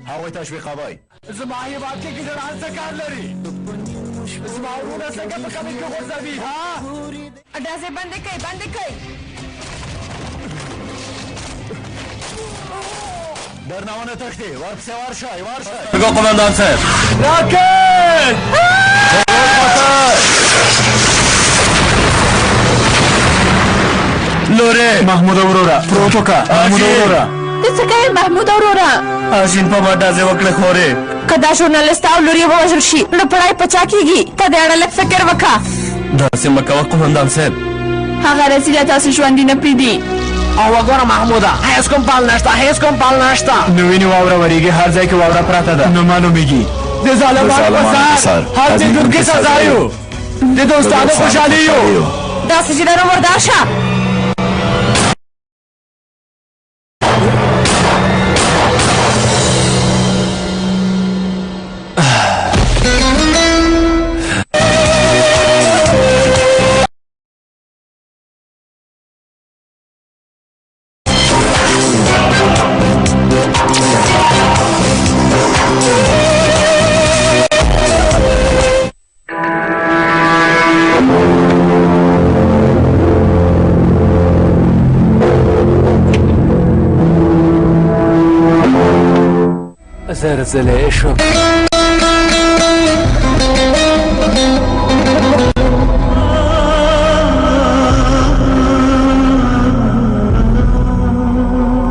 هغوی تشویقوئ. زما هېواد کې ګیدړان څه کار لري؟ زما وروڼه څنګه په کمین کې غورځوي ډزې بندې کړئ بندې کړئ. درنه ونه تښتي، ورپسې ورشئ ورشئ. بګو قمندان صاحب راکټ لورې محمود وروره پروت وکړه محمود وروره. ته څه کوې محمود وروره؟ آشین په ما ډزې وکړې خورې. که دا ژورنالست او لور یې ووژل شي نو پړی په چا کېږي؟ ته د اړه لږ فکر وکړه. داسې مه کوه قمندان صاحب. هغه رسیده تاسو ژوندي نه پرېږدي. او وګوره محموده هیڅ کوم پال نشته هیڅ کوم پال نشته. نو وینې واوره ورېږي هر ځای کې واوره پرته ده. نه معلومېږي د ظالمانو په سر هڅېدونکي سزا یو د دوستانو خوشحالي یو. داسې چې لرو مردار شه. زلزله شد.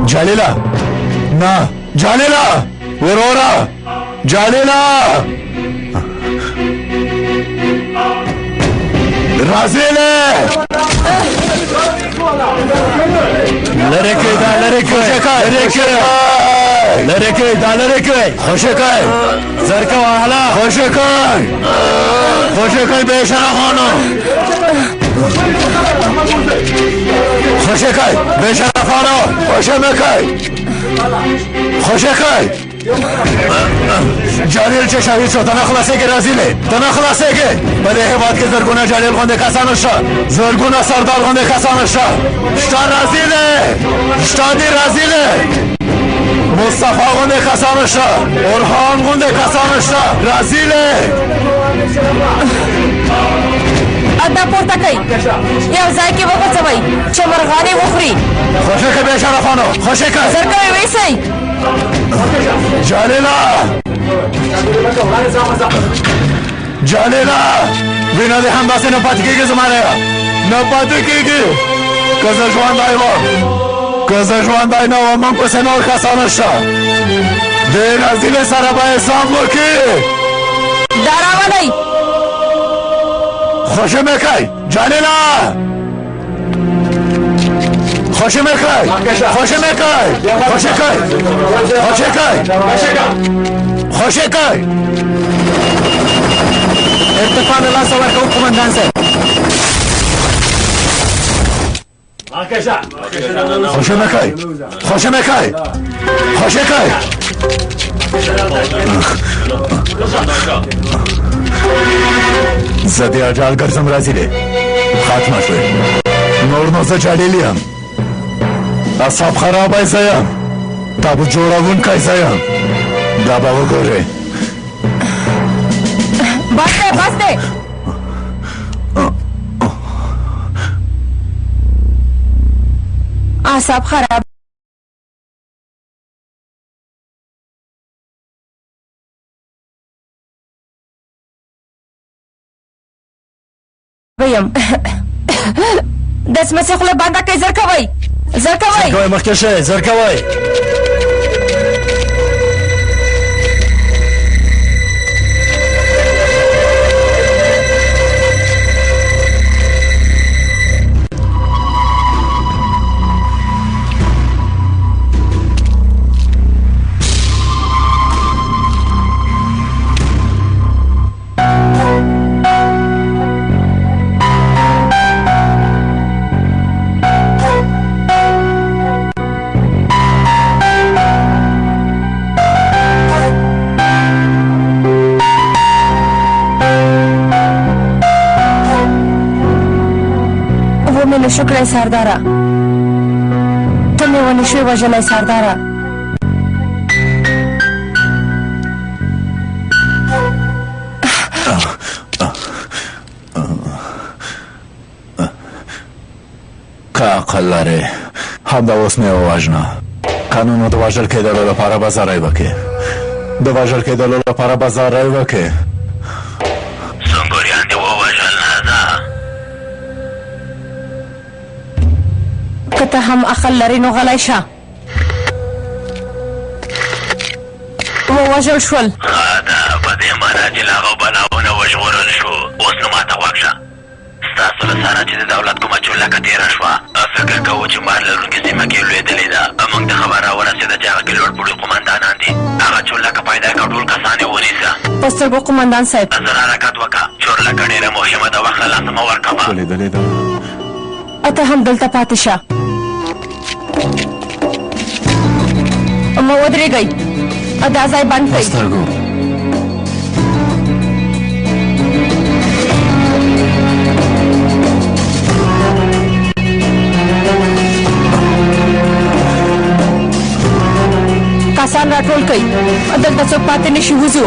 جلیلا نه جلیلا ورورا جلیلا رازیله لره کې دا لره کې لره کې دا لره کې خوشه کوي زرکه واهلا خوشه کوي بهشره خانو خوشه کوي بهشره خانو خوشه میکوي جلیل چه شهید شد تنها خلاصه که رازیله تنها خلاصه که بده حباد که زرگونه جلیل خونده کسانو شد زرگونه سردار خونده کسانو شد شتا رازیله شتا دی رازیله مصطفى خونده کسانو شد ارحان خونده کسانو شد رازیله ادا پورته کړئ یو ځای کې وغورځوئ چې مرغانې وخوري. خوشه که بهشره خانو خوشه که زرګوی ویسئ. جلیلا وینه دې همداسې نه پاتې کېږي زما نه پاتې کېږي. که زه ژوندی نه وم موږ پسې نور کسانو شته دې رازیلې سره به حساب وکړي. دا راولئ خوشه میکوی جلیلا خوشه میکوی ارتفاع له لاسه ورکوو قمندان صاحب. خوشه میکوی زه د اجال ګرځم رازیلې ختمه شوې نور نو زه جلیل یم اصحاب خرابی زه یم تابوت جوړوونکی زه یم دا به وګورې. بس دی اعصاب خراب ویم دسمسې خوله بنده کړئ. زر کوئ مخکې شئ زر کوئ. نشو کړی سرداره ته مې ونه شوې وژلی سرداره عقل لرې همدا اوس مې ووژنه قانونو د وژل کېدلو لپاره به زاری وکړې د وژل کېدلو لپاره به زاری وکړې سنګوریان دې ووژل نه ده که ته هم عقل لرې نو غلی شه ووژل شول ښه ده په دې معنا چې له هغه بلاونه وژغورل شو اوس نو ماته غوږ شه ستاسو له سره چې د دولت کومه چولکه تېره شوه فکر کوو چې مار لرونکې سیمه کې لوېدلې ده موږ ته خبر راورسېده چې هغه کې لوړ پوړي قمندانان دي هغه چولکه پیدا کړه ټول کسان یې ونیسه په سترګو قمندان صاحب زر حرکت وکړه چورلکه ډېره مهمه ده وخت له لاسه مه ورکوه لیدلې ده ته هم دلته پاتې شه مه ودرېږئ دا ځای بند کړئ سترګو کسان راټول کړئ دلته څوک پاتې نه شي وځو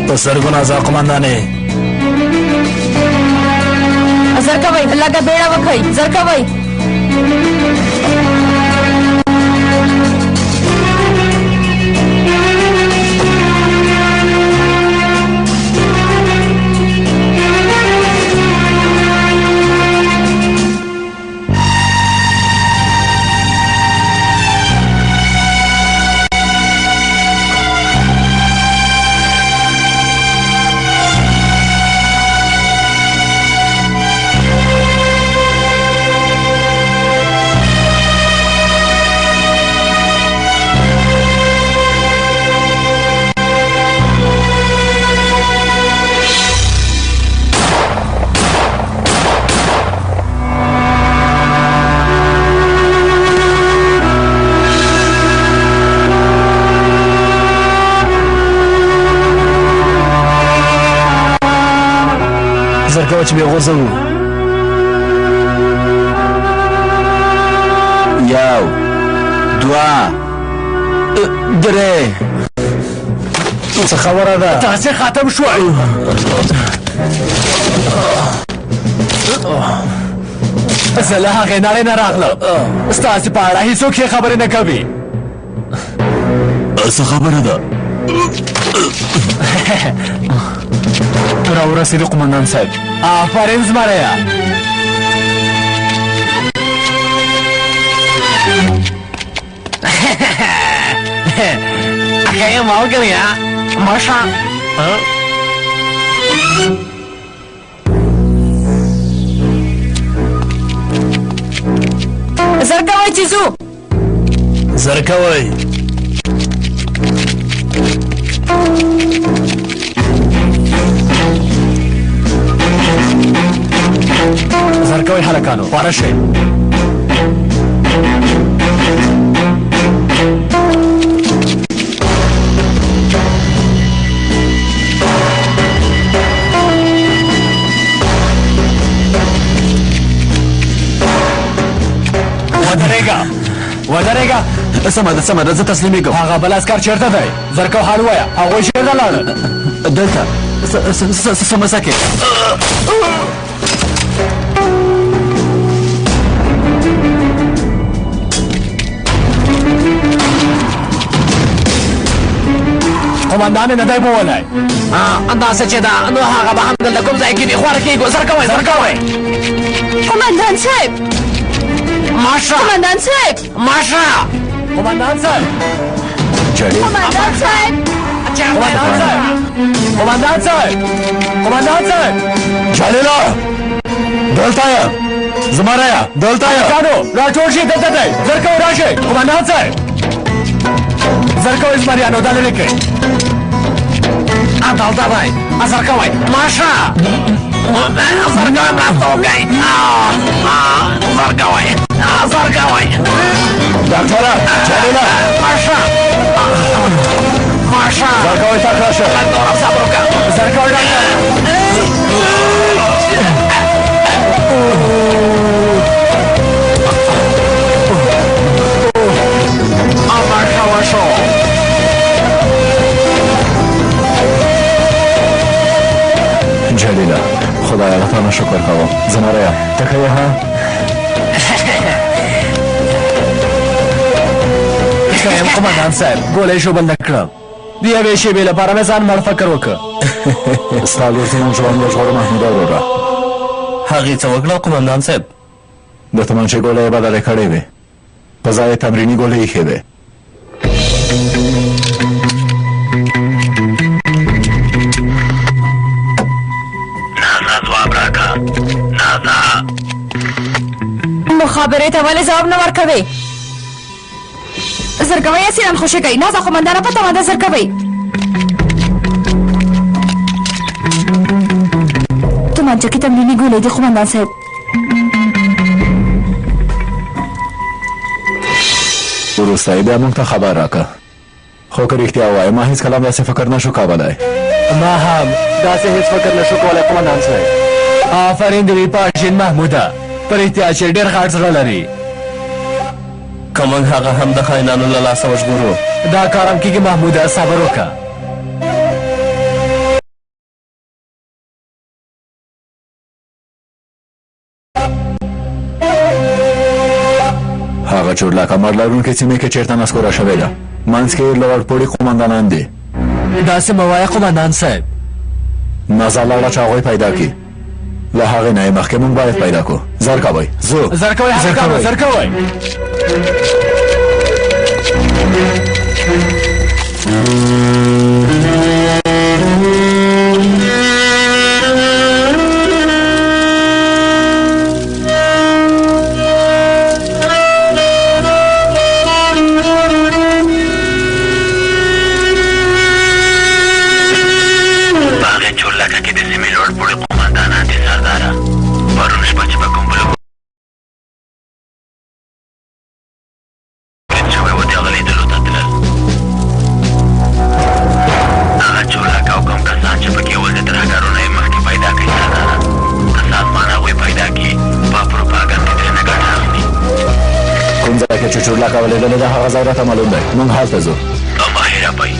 په سترګو نازا قمندانې زر کوئ لږه بیړه وکړئ زر کوئ زرګوه چې بې غورځوو یو دوه درې څه خبره ده تاسې ختم شوئ زه له هغې نړۍ نه راغلم ستاسې په اړه هېڅوک یې خبرې نه کوي څه خبره ده راورسېدو قمندان صاحب آفرین زمریه که یې ملګريه مشه زر کوئ چې ځو زر کوئ زر کوئ هلکانو خواره شئ ودرېږه سمه ده سمه ده زه تسلیمېږم هغه بل عسکر چېرته دی زرکو حال ووایه هغوی چېرته لاړل دلته سمسه کې قمندان یې نه دی بولی داسې چې ده نو هغه به هم دلته کوم ځای کې دي خواره کېږو زر کوئ زر کوئ قمندان صاحب ماشه قمندان صاحب ماشه قمندان صاحب جلیل قمندان صاحب قمندان صاحب قمندان صاحب قمندان صاحب جلیله دلته یم زمریه دلته یم هلکانو راټول شئ دلته دی زر کوئ راشئ قمندان صاحب زر کوئ زمریانو دا لرې کړئ دلته دی زر کوئ ماشه زر کوئ مرسته وکړئ زر کوئ زر کوئ ډاکټره جلیله ماشه ماشه زر کوئ تک راشه نورم صبر وکړه زر کوئ ډاکټر ماشه وشو جلیله خدای الله تعالی شکر کوم زمریه ته ښه یې ها قومندان صاحب ګولۍ شوبل نه کړم د یوې شېبې لپاره مې ځان مړ فکر وکړ ستا لور زموږ ژوند وژغوره محموده وروره هغې څه وکړه قومندان صاحب د تمانچې ګوله یې بدله کړې وې په ځای یې تمریني ګولۍ ایښې وې نازا ځواب راکړه نازا مخابرې ته ولې ځواب نه ورکوې زرګوی یې سیران خوشې کوي نازا قومندانه پته وه ده زرګوی تومانچه کې تمریني ګولۍ دي قومندان صاحب وروسته یې بیا موږ ته خبر راکړه خو که رښتیا ووایې ما هېڅکله هم داسې فکر نه شو کولی ما هم داسې هېڅ فکر نه شو کولی قومندان صاحب آفرین د وی پاشین محموده په رښتیا چې ډېر غټ زړه لري که موږ هغه هم د خاینانو له لاسه وژغورو دا کار هم کېږي محموده صبر وکړه هغه چورلکه مړ لرونکې سیمې کې چېرته نسکوره شوې ده منځ کې یې لوړپوړي قومندانان دي داسې مه وایه قومندان صاحب نظر لاړه چې هغوی پیدا کړي له هغې نه یې مخکې موږ باید پیدا کړو زر کوئ ځو زر کوئ هلکانو زر کوئ ولېدلې ده هغه ځای راته معلوم دی موږ هلته ځو مه هېروئ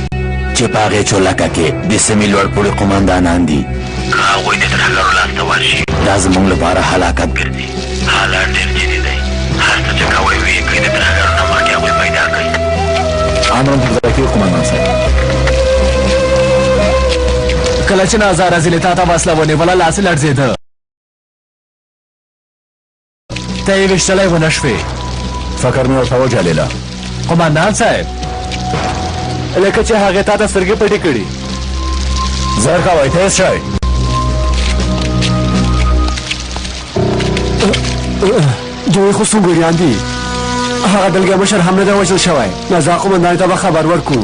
چې په هغې چولکه کې د سیمې لوړپوړي قومندانان دي که هغوی د ترهګرو لاسته ورشي دا زموږ لپاره هلاکت ګرځي حالات ډېر جدي دی هر څه چې کوئ ویې کوئ د ترهګرو نه مخکې هغوی پیدا کړئ امرم پر ځای کېږي قومندان صاحب کله چې نازا رزیلې تا ته وسله ونیوله لاس یې لړزېده ته یې ویشتلی ونه شوې فکر مې ورته وجلېله قومندان صاحب لکه چې هغې تا ته سترګې پټې کړي زر کوئ تیز شئ دوی خو سنګوریان دي هغه دلګی مشر هم نه دی وژل شوی نازا قومندانې ته به خبر ورکړو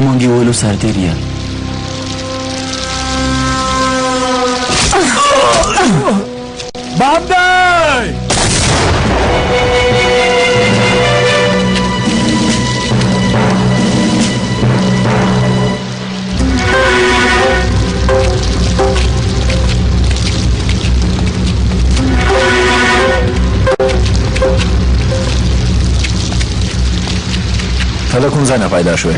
موږ یې ویلو سرتېر یم بام دی ته له کوم ځای نه پیدا شوې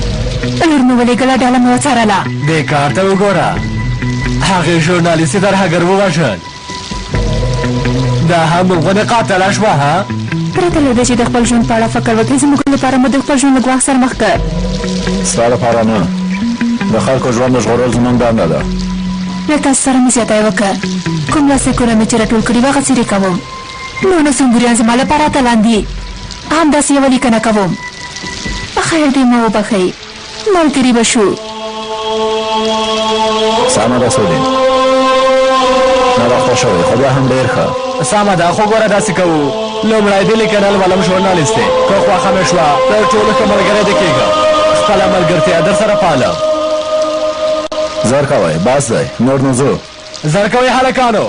لور مې ولېږله ډله مې وڅارله دې کار ته وګوره هغې ژورنالیستي ترهګر ووژل دا هم غونې قاتله شوه ها پرته له دې چې د خپل ژوند په اړه فکر وکړې زموږ لپاره مو د خپل ژوند له ګواښ سره مخ کړ ستا لپاره نه د خلکو ژوند ژغورل زموږ دنده ده له تاسو سره مې زیاتی وکړ کوم لاسلیکونه مې چې راټول کړي وه هغه څیرې کوم نو سنګوریان زما لپاره اتلان دي همداسې یوه لیکنه کوم بخیر دې مه وبښئ ملګري به شو سمه ده سودین ناوخته شوی خو بیا هم ډېر ښه سمه ده خو ګوره داسې کوو لومړی دې لیکنل ولم ژورنالیست دی که خوښه مې شوه د ټولو ښه ملګری دې کېږم خپله ملګرتیا در سره پالم زر کوئ بس دی نور نو ځو زر کوئ هلکانو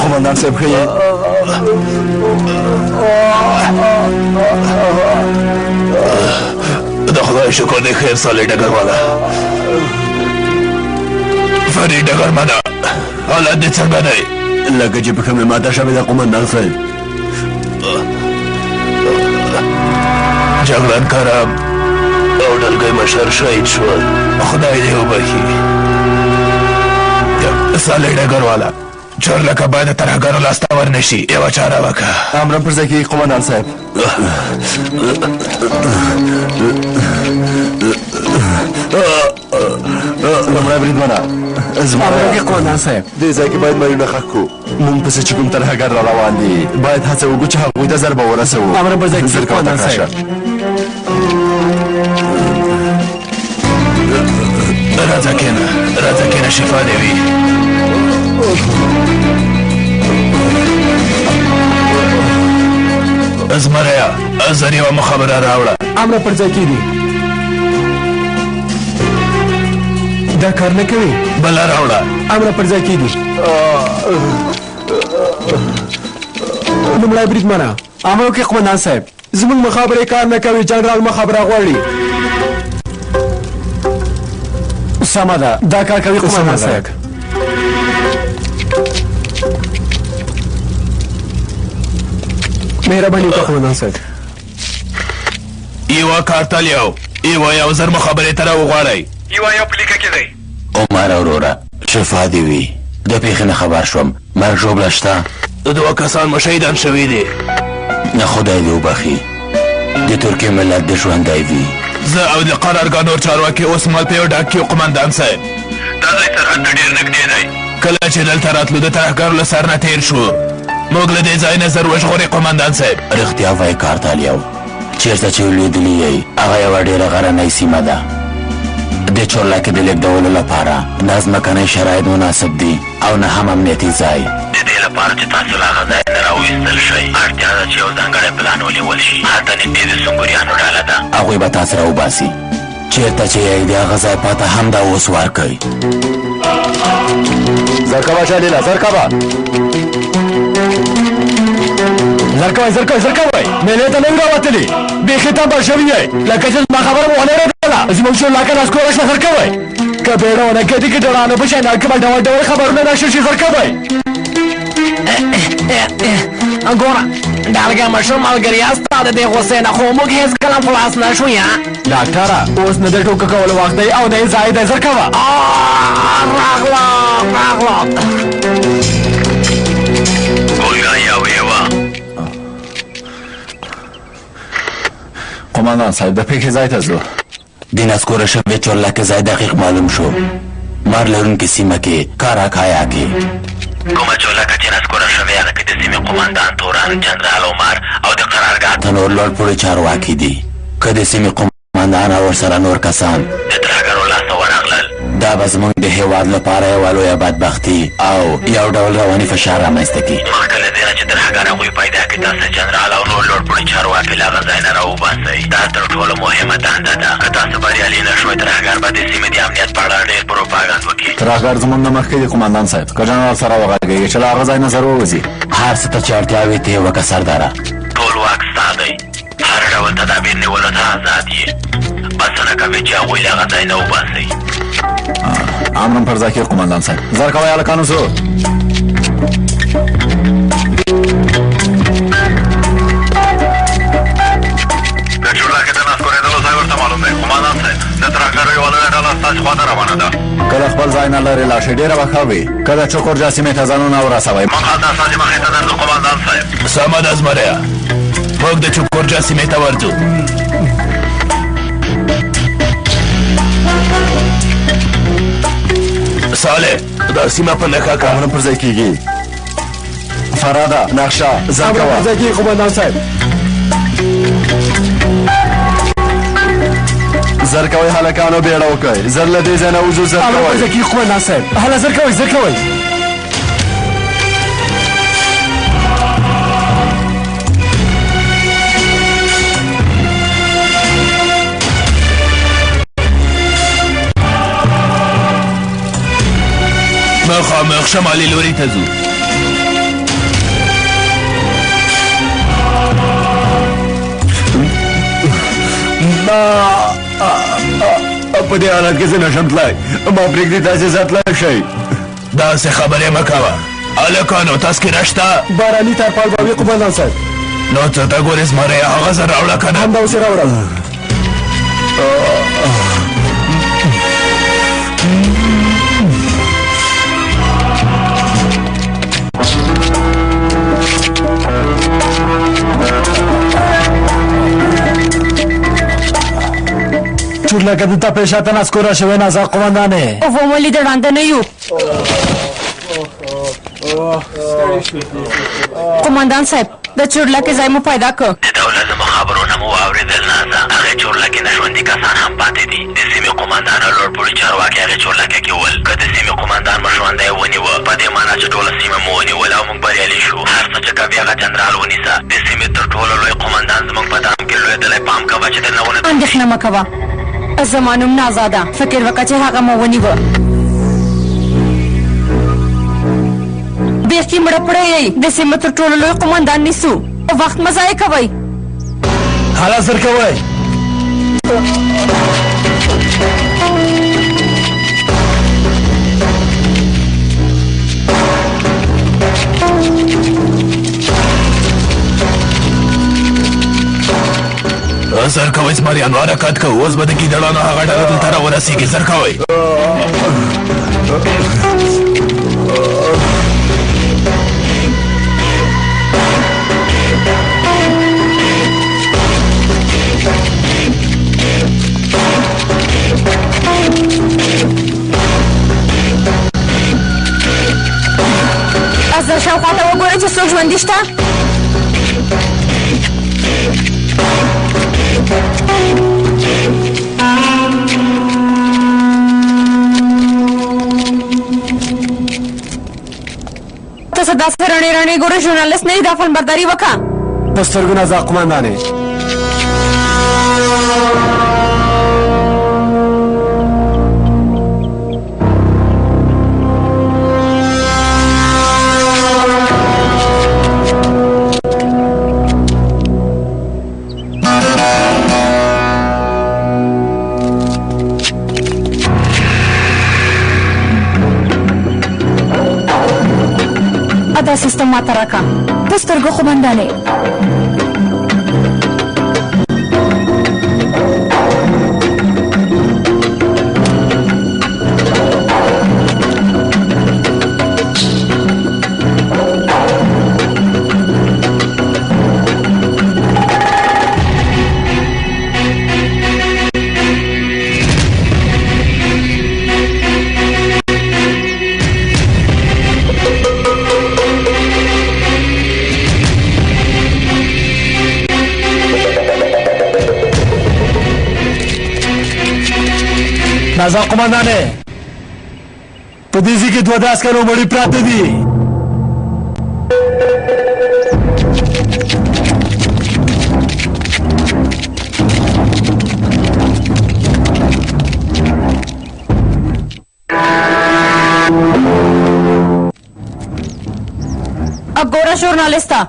قومندان صاحب ښه یې؟ د خدای شکر دی خیر سالې ډګرواله. فرید ډګرمنه حالت دې څنګه دی؟ لکه چې پښه مې ماته شوې ده قومندان صاحب. جګړن کرم او ډلګۍ مشر شهید شول. خدای دې وبخي. سالې ډګرواله چورلکه باید د ترهګرو لاسته ورنشي. یوه چاره وکړه. امرم پر ځای کېږي قومندان صاحب. لومړی بریدمنه زما قومندان صاحب دې ځای کې باید مریونه ښخ کړو. موږ پسې چې کوم ترهګر را روان دي باید هڅه وکړو چې هغوی ته ضربه ورسوو. امرم پر ځای کېږي قومندان صاحب. راځه کېنه راځه کېنه شفا دې وي. زمریا زر یوه مخبره راوړه. امره پر ځای کېږي. دا کار نه کوي. بله راوړه. امره پر ځای کېږي. لومړی بریدمنه امر وکړئ قومندان صاحب زموږ مخابرې کار نه کوي. جنرال مخابره غواړي. سمه ده دا کار کوي قومندان صاحب. مهرباني وکړه قومندان صاحب. یوه کارتل یو زر مخابرې ته راوغواړئ. یو پلیکه کې دی. عمر وروره شفا دې وي. د پیښې نه خبر شوم. مرګ ژوبله شته؟ دوه کسان مو شهیدان شوي دي. نه خدای دې وبخي. د ترکیې ملت دې ژوندی وي. زه او د قرارګاه نور چارواکي اوس مال په یو ډاک کې قومندان صاحب. دا ځای سرحد ته ډېر نږدې دی. کله چې دلته راتلو د ترهګرو له سر نه تېر شو. موږ له دې ځای نه زر وژغورئ قومندان صاحب. رښتیا وایي کارتال یو چېرته چې ولیدلي یې هغه یوه ډېره غرنۍ سیمه ده. د چورلکې د لېږدولو لپاره نه ځمکنی شرایط مناسب دي او نه هم امنیتي ځای. د دې لپاره چې تاسو له هغه ځای نه راویستل شئ اړتیا ده چې یو ځانګړی پلان ونیول شي. هلته نږدې د سنګوریانو ډله ده. هغوی به تاسو راوباسي. چېرته چې یې د هغه ځای پاته همدا اوس ورکئ. زر کوه شالیله زر کوه. زر کوئ میلې ته نه وي راوتلي. بیخي تمبل شوي یې لکه چې زما خبره مو ونه اورېدله. زموږ شورلاکه نسکوره شوه. زر کوئ که بیړه ونه کړي کې ډرانه په شیانال کې به ډول ډول خبرونه نشر شي. زر کوئ. ګوره ډالګی مشر ملګریا ستا د دې غوسې نه خو موږ هېڅکله خلاص نه شو. یا ډاکټره اوس نه د ټوکه کولو وخت دی او نه یې ځای دی. زر کوه. راغله ګولګا یو یوه. قومندان صاحب د پیښې ځای ته ځو. د نسکوره شوې چورلکې ځای دقیق معلوم شو. مار لرونکې سیمه کې کاراکایا کې. کومه چورلکه چې نسکوره شوې هغه کې د سیمې قومندان تورن جنرال عمر او د قرارګاه ته نور لوړ پوړي چارواکي دي. که د سیمې قومندان او ورسره نور کسان د ترهګرو لاسته ورغلل دا به زموږ د هېواد لپاره یوه لویه بدبختي او یو ډول رواني فشار رامنځته کړي. مخکې له دې نه چې ترهګر هغوی پیدا کړي تاسو جنرال او نور لوړ پوړي چارواکي له هغه ځای نه راوباسئ. دا تر ټولو مهمه دنده ده. که تاسو بریالي نه شوئ ترهګر به د سیمې د امنیت په اړه ډېر پروپاګند وکړي. ترهګر زموږ نه مخکې دي قومندان صاحب. که جنرال سره وغږېږي چې له هغه ځای نه زر ووځي. هر څه ته چې اړتیا وي ته یې وکړه سرداره. ټول واک ستا دی. هر ډول تدابیر نیولو ته آزاد یې. بسنه کوئ چې هغوی له هغه ځای نه وباسئ. امرم پر ځای کېږي قومندان صاحب. زر کوئ هلکانو زو. د چورلکې د نسکورېدلو ځای ورته معلوم دی. قومندان صاحب د ترهګرو یوه لویه ډله ستاسې خواته روانه ده. کله خپل ځای نه لرې لاړ شئ ډېره به ښه وي. که د چوکورجا سیمې ته ځانونه ورسوئ. موږ هلته ستاسې مخې ته درځو قومندان صاحب. سمه ده زمریا موږ د چوکورجا سیمې ته ورځو. صالح دا سیمه په نښه کړه. امرم پر ځای کېږي. فراده نقشه زر کوه. پر ځای کېږي قومندان صاحب. زر کوئ هلکانو بیړه وکئ. زر له دې ځای نه وځو. زر امر پر کوئ. ځای کېږي قومندان صاحب. هله زر کوئ. مخامخ شمالي لوري ته ځو. په دې حالت کې زه نشم تلای. ما پرېږدي تاسې زه تلای شئ. داسې خبرې مه کوه. هلکانو تذکره شته؟ باراني ترپال به وي قومندان صاحب. نو څه ته ګورې زمری هغه زه راوړه که نه؟ همدا اوس یې راوړه. چورلکه دلته پیشاته نسکوره شوی نازا قومندانې. اوه ولې د ړانده نه یو قومندان صاحب د چورلکې ځای مو پیدا کړ. د دولت زموږ خبرونه مو واورېدل نازه. هغې چورلکې نه ژوندي کسان هم پاتې دي. د سیمې قومندان او لوړپوړي چارواکي هغې چورلکې کې ول. که د سیمې قومندان مو ژوندی ونیوه په دې معنا چې ټوله سیمه مو ونیول او موږ بریالي شو. هر څه چې کوي هغه جنرال ونیسه. د سیمې تر ټولو لوی قومندان زموږ په دام کې لوېدلی. پام کوه چې درنه ونه اندېښنه مه کوه. زما نوم نازا ده. فکر وکړه چې هغه مو ونیوه. بیخي مړه پړه یې. د سیمې تر ټولو لوی قومندان نیسو. وخت مه ضایع کوئ. حالا زر کوئ. زر کوئ زمریانو حرکت کوو. اوس به د ګیدړانو هغه ډله دلته راورسېږي. زر کوئ. زه شاوخوا ته وګورئ چې څوک ژوندي شته. تاسو داسې رڼې رڼې ګورئ. ژورنالست نه یې. دا فلمبرداري وکړه. په سترګو نازا قومندانې. دا سیستم ماته راکړه. په سترګو قومندانې. نازا قومندانې په دې ځای کې دوه د عسکرو مړي پراته دي. ګوره ژورنالسته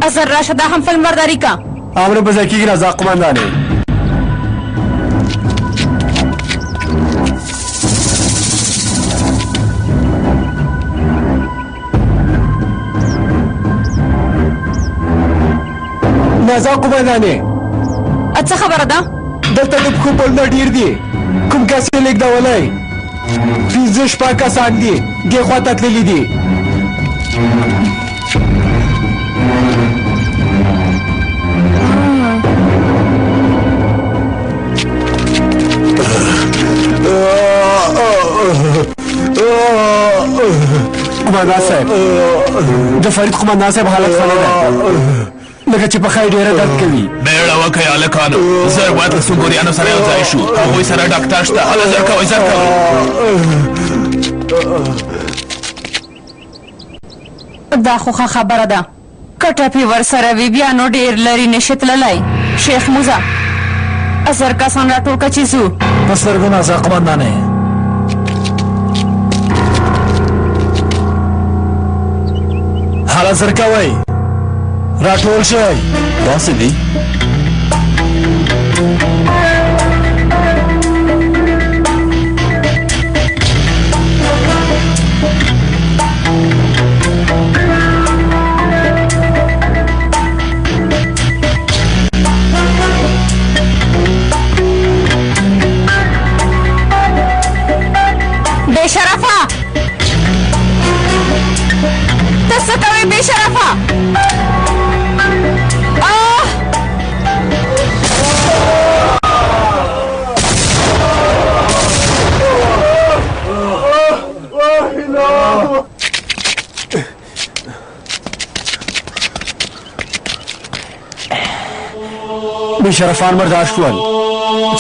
اثر راشه. دا هم فلمبرداري کا. امر په ځای کېږي نازا قومندانې. نازا قومندانې څه خبره ده؟ دلته د پښو پلونه ډېر دي. کوم کس یې لېږدولی؟ 15 کسان دي. دې خوا ته تللي دي. قومندان صاحب د فرید قومندان صاحب حالت ښه نه ده. لکه چې پښه یې ډېره درد کوي. بیړه وکئ هلکانو. زر باید له سنګوریانو سره یو ځای شو. هغوی سره ډاکټر شته. هله زر کوئ زر کوئ. دا خو ښه خبره ده. که ټپې ورسره وي بیا نو ډېر لرې نشي تللی. شیخ موزه 1000 کسان راټول کړه چې ځو. په سترګو نازا قومندانې. حالا زر کوئ راټول شئ داسې دي بشرفه ته څه کوې بشرفه بشرفان مردار شول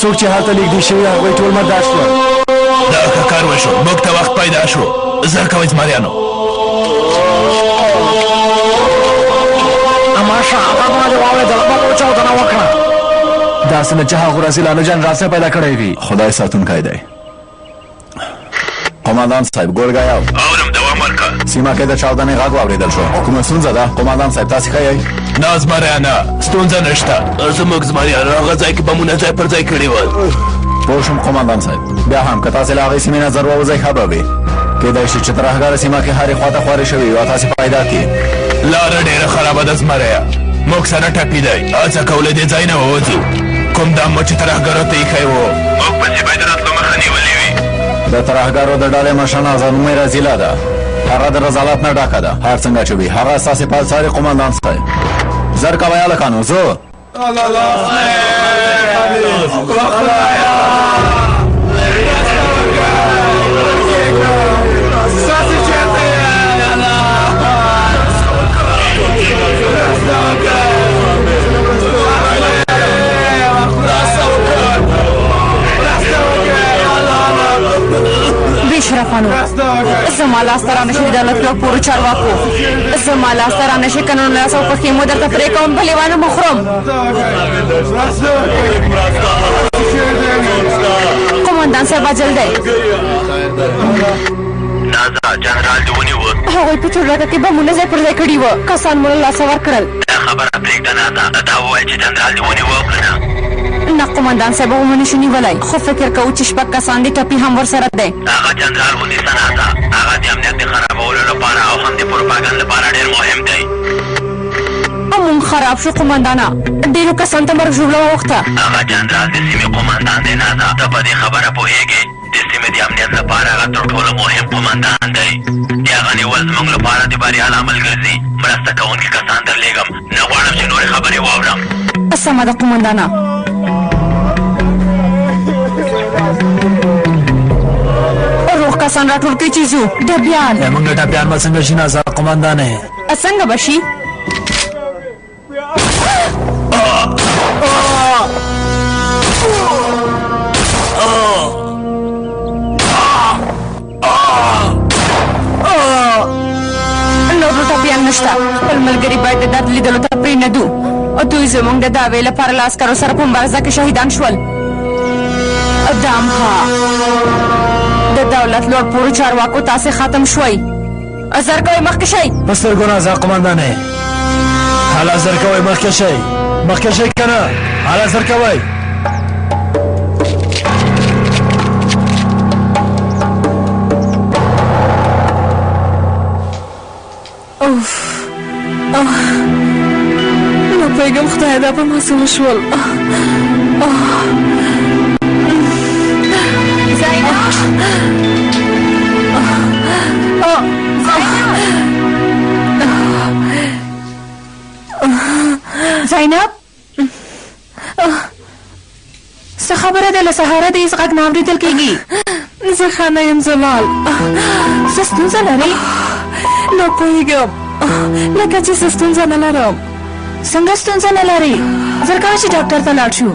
څوک چې هلته لیږدي شوي هغوی ټول مردار شول دا ښه کار وشو موږ ته وخت پیدا شو زر کوئ زمریانو ماشه غږونه دې واورېدل ما چاودنه وکړه داسې نه چې هغو رسیلانو جنرال صاحب پیدا کړی وي خدای ساتونکی دی قماندان صاحب ګورګی اورم دوام ورکړه سیمه کې د چاودنې غږ واورېدل شو کومه ستونزه ده قماندان صاحب تاسې ښه یئ نه زمریانه ستونزه نشته زموږ زمریان هغه ځای کې بمونه ځای پر ځای کړي ول پوه شوم قماندان صاحب بیا هم که تاسې له هغې سیمې نه زر ووځئ ښه به وي کیدای شي چې ترهګاره سیمه کې هرې خواته خوارې شوي وي او تاسې پیدا کړي لاره ډېره خرابه ده زمریه موږ سره ټپي دی هڅه کوله دې ځای نه ووځو کوم دم مو چې ترهګرو ته ایښی و موږ پسې باید راتلو مخه نیولې وي د ترهګرو د ډلې مشر نازنومې رزیله ده هغه د رذالت نه ډکه ده هر څنګه چې وي هغه ستاسې پالساري قماندان صاحب زر کوئ هلکانو زه بشرفانو زما لاسته رانشي د دولت له پورو چارواکو زما لاسته رانشي قانون لاسو په خیمو درته پرې کوم په لیوانو مخرم قماندان صاحب اجل دی نازا جنرال دې ونیوه هغوی په چورلکه کې بمونه ځای پر ځای کړي وه کسان مو له لاسه ورکړل دا خبره پرېږده نازا دا ووایه چې جنرال دې ونیوه او که نه نه قماندان صاحب هغه مو نشو نیولی خو فکر کوو چې شپږ کسان دي ټپي هم ورسره دی هغه جنرال ونیسه نازا هغه د امنیت د خرابولو لپاره او هم د پروپاګند لپاره ډېر مهم دی مونږ خراب شو قماندانه ډېرو کسانو ته مرګ ژوبله واوښته هغه جنرال د سیمې قماندان دی نازا ته په دې خبره پوهېږې د سیمې د امنیت لپاره هغه تر ټولو مهم قماندان دی د هغه نیول زموږ لپاره د بریا لامل ګرځي مرسته کوونکي کسان درلېږم نه غواړم چې نورې خبرې واورم سمه ده قماندانه روغ کسان راټول کړئ چې ځو ډبیان موږ ډبیان به څنګه شي نازا قماندانې څنګه به شي نور ټپیان نشته خپل ملګري باید د درد لیدلو ته پرېنږدو دوی زموږ د دعوې لپاره له عسکرو سره په مبارزه کې شهیدان شول دامها د دولت لوړ پوړو چارواکو تاسې ختم شوئ زر کوئ مخکې شئ په سترګو نازا قماندانې حالا زر کوئ مخکې شئ مخکې شئ که نه حالا زر کوئ نه پوهېږم خدایه دا به ما څه وشول زینب څه خبره ده له سهاره د هېڅ غږ نه اورېدل کېږي زه ښه نه یم زلال څه ستونزه لرې نه پوهېږم لکه چې څه ستونزه نه لرم څنګه ستونزه نه لرې زر کوه چې ډاکټر ته لاړ شو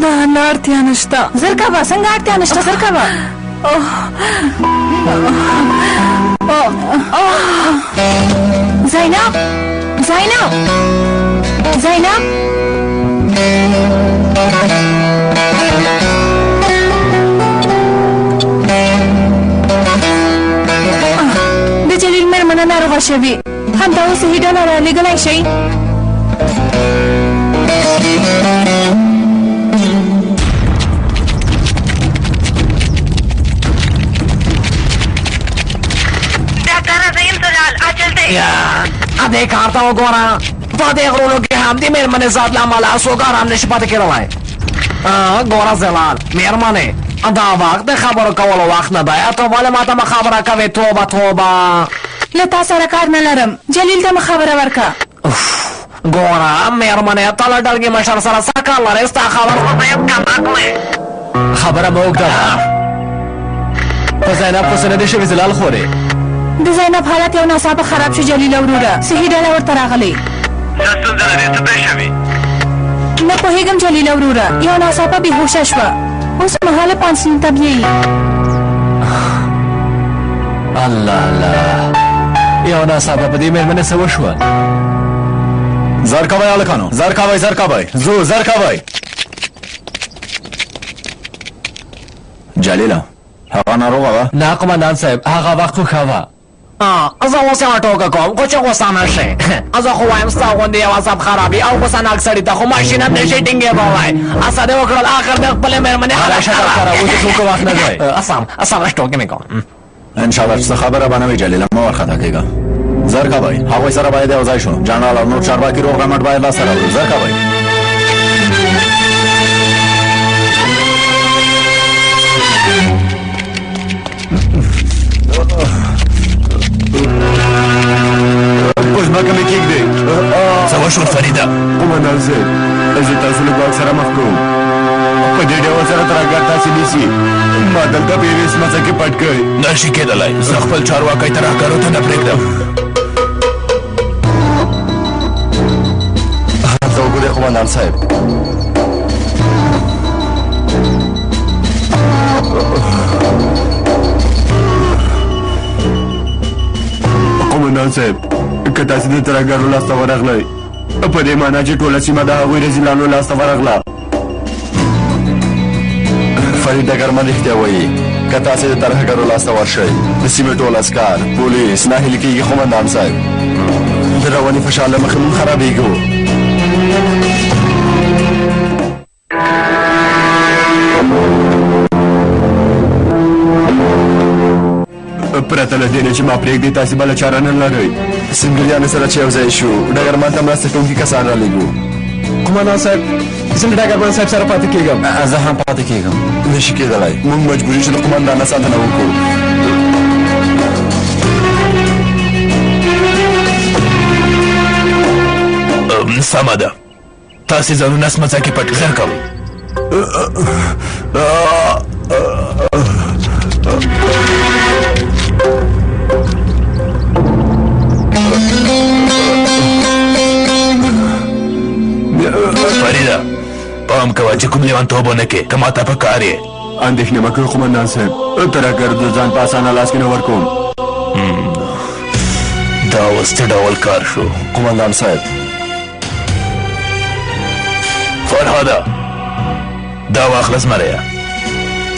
دا نه اړتیا نشته زر کوه څنګه اړتیا نشته زر کوه زینب زینب زینب د جلیل مېرمنه ناروغه شوې همدا اوس صحیح ډله رالېږلی شئ؟ دې کار ته وګوره په دې غرونو کې هم د مېرمنې ذات له امله څوک ارام نشي پاتې کېدلی ګوره زلال مېرمنې دا وخت د خبرو کولو وخت نه دی ته ولې ماته مه خبره کوې توبه توبه له تا سره کار نه لرم جلیل ته مه خبره ورکړه ګوره مېرمنې ته له ډلګي مشر سره څه کار لرې ستا خبر خو باید کم اخلې خبره مه اوږده په زینب خو څه نه دي شوي زلال خورې د زینب حالت یو ناڅاپه خراب شو جلیل وروره صحیح ډله ورته راغلی څه ستونزه لرې څه پرې شوي نه پوهېږم جلیل وروره یو ناڅاپه بېهوشه شوه اوس مهاله پانسیون ته بیایي الله الله یو ناڅاپه په دې مېرمنې څه وشوه زر کوئ هلکانو زر کوئ زر کوئ زو زر کوئ جلیله هغه ناروغه وه نه قمندان صاحب هغه وخت خو ښه وه زه اوس یوه ټوکه کوم خو چې غوسه نه شې زه خو وایم ستا غوندې یو عصب خرابي او غوسه ناک سړي ته خو ماشین هم نشي ټینګېدلی هڅه دې وکړل اخر د خپلې مېرمنې راشه ډاکټره اوس د ټوکو وخت نه دی اسام ټوکې مې کوم انشاءالله چې څه خبره به نه وي جلیله مه ورخطا کېږه زر کوئ هغوی سره باید یو ځای شو جنرال او نور چارواکي روغ رمټ باید لاسته راوړو زر کوئ اوس ځمکه مې کېږدئ څه وشول فریده قمندان صاحب زه تاسو له ګواښ سره مخ کوم په دې ډول سره ترهګر تاسې نیسي ما دلته په یوې سمڅه کې پټ کړئ نشي کېدلی زه خپل چارواکی ترهګرو ته نه پرېږدم هلته وګورئ قمندان صاحب قمندان صاحب که تاسې د ترهګرو لاسته ورغلئ په دې معنا چې ټوله سیمه د هغوی رزیلانو لاسته ورغله فرید ډګرمن رښتیا وایي که تاسې د ترهګرو لاسته ورشئ د سیمې ټول عسکر پولیس ناهیلي کېږي قمندان صاحب د رواني فشار له مخې موږ خرابېږو پرته له دې نه چې ما پرېږدي تاسې بله چاره نه لرئ سنګریانو سره چې یو ځای شو ډګرمن ته مرسته کوونکي کسان رالېږو قمندان صاحب زه له ډګرمن صاحب سره پاتې کېږم زه هم پاتې کېږم نشي کېدلی موږ مجبور یو چې د قمندان نه ساتنه وکړو سمه ده تاسې ځانونه سمڅه کې پټ زر کوئ فریده پام کوه چې کوم لیونتوب ونه کې که ماته په کار یې اندېښنه مه کوئ قمندان صاحب ترهګر د ځان په اسانه لاس کې نه ورکوم دا اوس څه ډول کار شو قمندان صاحب فرهاده دا واخله زمریه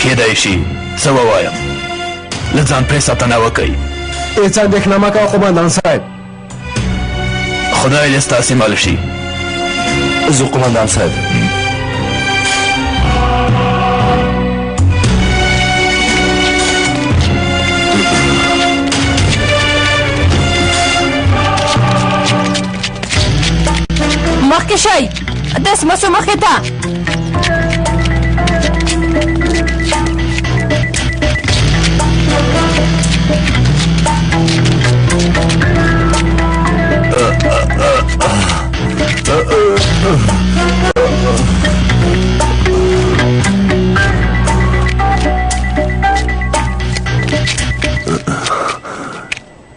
کیدای شي څه ووایم له ځان پرې ساتنه وکئ هېڅ اندېښنه مه کوه قمندان صاحب خدای دې ستاسې مل شي زه قمندان صاحب مخکې شئ د سمڅو مخې ته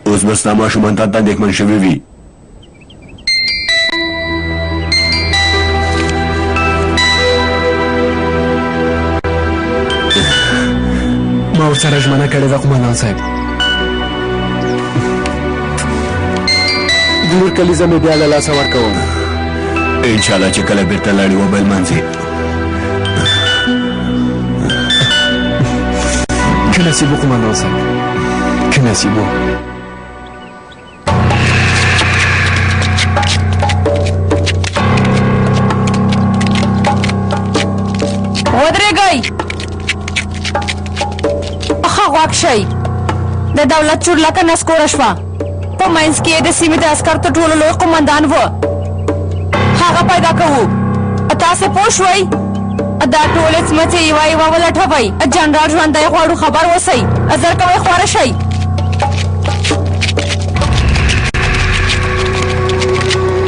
اوس به ستا ماشومان تا ته اندېښمن شوي وي ما ورسره ژمنه کړې ده قمندان صاحب د لور کلیزه مې بیا له لاسه ورکوم انشاءالله چې کله بېرته لاړې وبل منځي که نصیب و قمندان صاحب که نصیب و واک شئ د دولت چورلکه نسکوره شوه په منځ کې یې د سیمې د عسکر تر ټولو لوی قمندان و هغه پیدا کوو تاسې پوه شوئ دا ټولې څمڅې یوه یوه ولټوئ جنرال ژوندی غواړو خبر اوسئ زر کوئ خواره شئ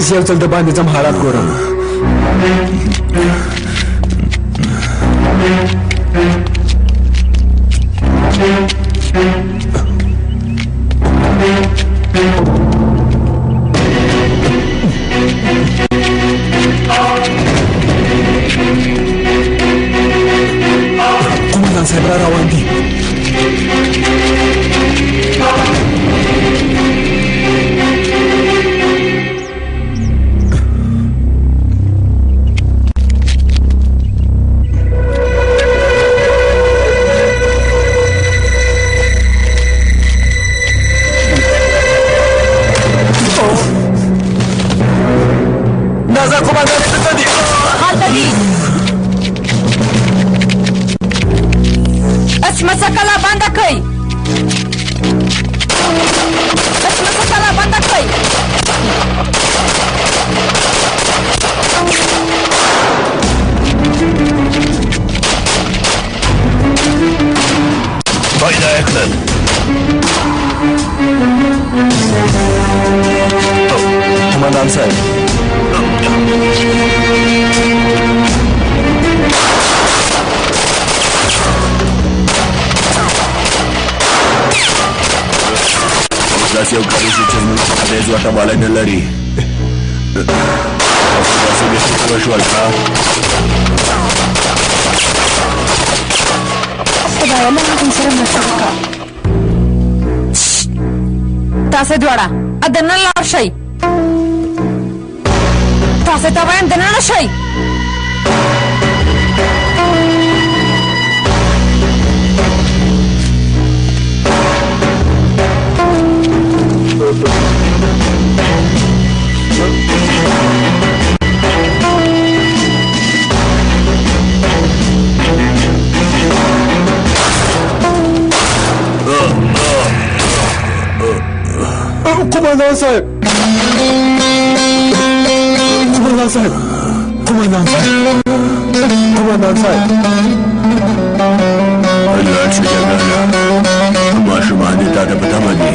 زه یو ځل د باندې ځم حالات ګورم قمندان صاحب را روان دي مسکله بنده کړئ مسکله بنده کړئ پیدا یې کړل قمندان صاحب داسې یو کاري شو چې زموږ څخه د هېڅ واټوالی نه لري داسې بېخي پوه شول خدایه له هغوی سره مرسته وکړه تاسې دواړه دننه لاړ شئ تاسې ته وایم دننه شئ قمندان صاحب قمندان صاحب قمندان صاحب قمندان صاحب لاړ شو جګړه ماشومان دې تا ته په تمه دي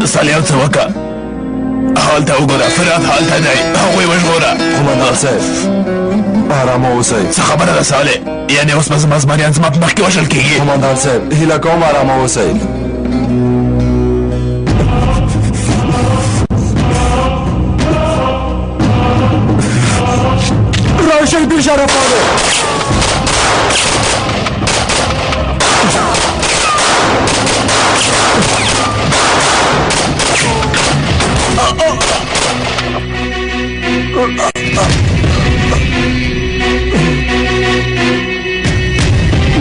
صالح یو څه وکړه هالته وګوره فرات هالته دی هغوی وژغوره قمندان صاحب آرامه اوسئ څه خبره ده صالح یعنې اوس به زما زمریان زما په مخ کې وژل کېږي قمندان صاحب هیله کوم آرامه اوسئ راشئ بېشرفانو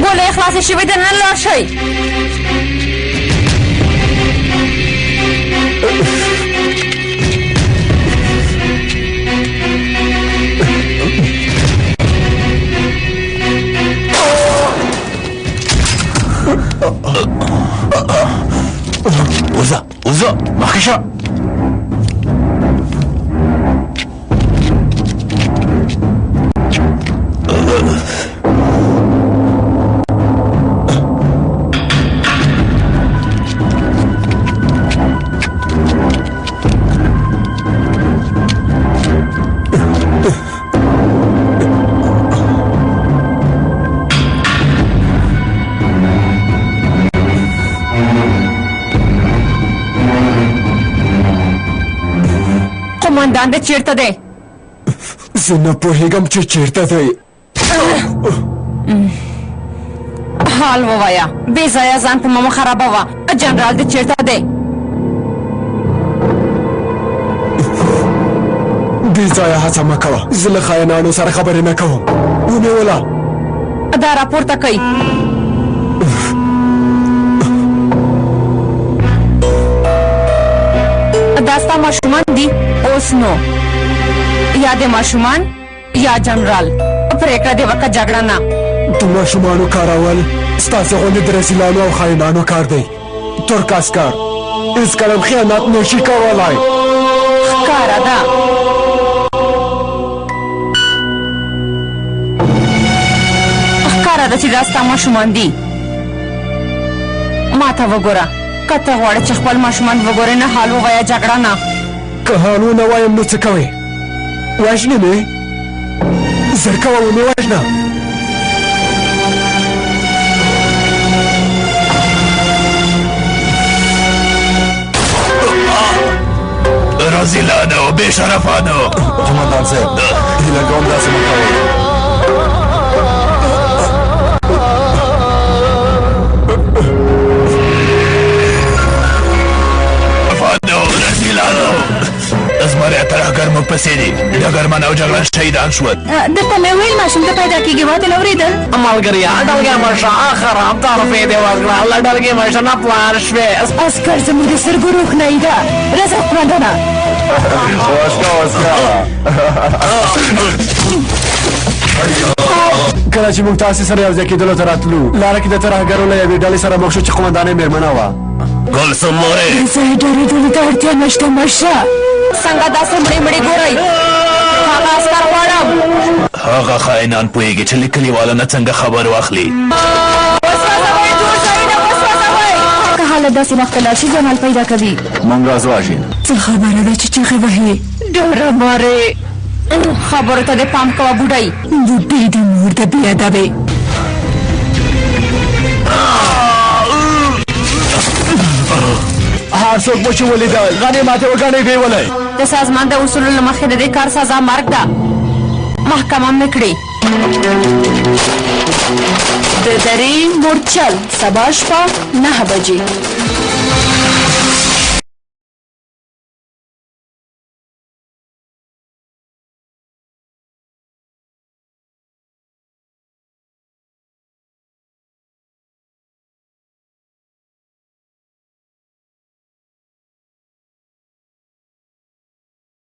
ګولۍ خلاصې شوې دننه لاړ شئ وزه وزه مخکې شه قمندان دې چېرته دی زه نه پوهېږم چې چېرته دی حال ووایه بې ځایه ځان په مه خرابوه جنرال دې چېرته دی بې ځایه هڅه مه کوه زه له خاینانو سره خبرې نه کوم ونیوله دا راپورته کوي دا ستا ماشومان دي؟ اوس نو یا د ماشومان یا جنرال پریکړه دې وکړه جګړه نه. د ماشومانو کارول ستاسې غوندې د رسیلانو او خاینانو کار دی. ترک عسکر هېڅکله هم خیانت نشي کولی. ښکاره ده ښکاره ده چې دا ستا ماشومان دي. ما ته وګوره، که ته غواړې چې خپل ماشومان وګورې نه حال ووایه جګړه نه. که حال ونه وایم نو څه کوې؟ وژنې مې؟ زر کوه ومې وژنه. رازیلانو بې شرفانو. قومندان صاحب هیله کوم داسې مه کوئ. زمری ترهګر موږ پسې دي. ډګرمن او جګړن شهیدان شول. درته مې ویل ماشوم ته پیدا کېږي ما دې نه اورېدل. ملګریا ډلګۍ مشه خراب طرفې دې وکړه. له ډلګۍ مشه نه پلار شوې. عسکر زموږ د سترګو روښنایي ده. راځه قومندانه. کله چې موږ تاسې سره یو ځای کېدلو ته راتلو لاره کې د ترهګرو له یوې ډلې سره مخ شو چې قومندانه یې مېرمنه وه. ګلسم مورې زه ډارېدلو ته اړتیا نشته مشه. څنګه داسې مړې مړې ګورئ؟ هغه عسکر غواړم. هغه خاینان پوهېږي چې له کلیوالو نه څنګه خبر واخلي. وسوځوئ ټول ځایونه وسوځوئ. که حالت داسې مخته لاړ شي جمال پیدا کوي. موږ راځو اژین. څه خبره ده چې چغې وهې؟ ډاره مارې خبرو ته دې پام کوه بوډۍ. بوډۍ د مور د بې ادبې. هر څوک مو چې ولیدل غنې ماتې وګڼئ ویې ولئ. د سازمان د اصولو له مخې د دې کار سزا مرګ ده. محکمه مې کړې. ددرې مورچل سبا شپه 9 بجې.